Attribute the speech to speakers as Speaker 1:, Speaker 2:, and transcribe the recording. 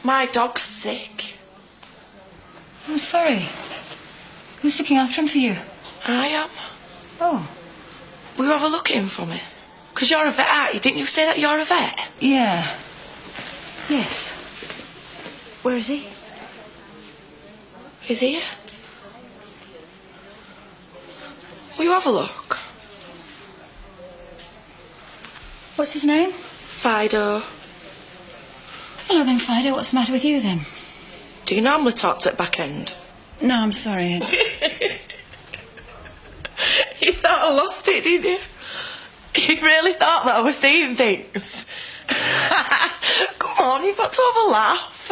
Speaker 1: My dog's sick.
Speaker 2: I'm sorry. Who's looking after him for you?
Speaker 1: I am.
Speaker 2: Oh.
Speaker 1: Will you have a look at him for me? Because you're a vet, aren't you? Didn't you say that you're a vet?
Speaker 2: Yeah. Yes. Where is he?
Speaker 1: Is he here? Will you have a look?
Speaker 2: What's his name?
Speaker 1: Fido.
Speaker 2: Hello then, Fido. What's the matter with you then?
Speaker 1: Do you normally talk to the back end?
Speaker 2: No, I'm sorry.
Speaker 1: You thought I lost it, didn't you? You really thought that I was seeing things? Come on, you've got to have a laugh.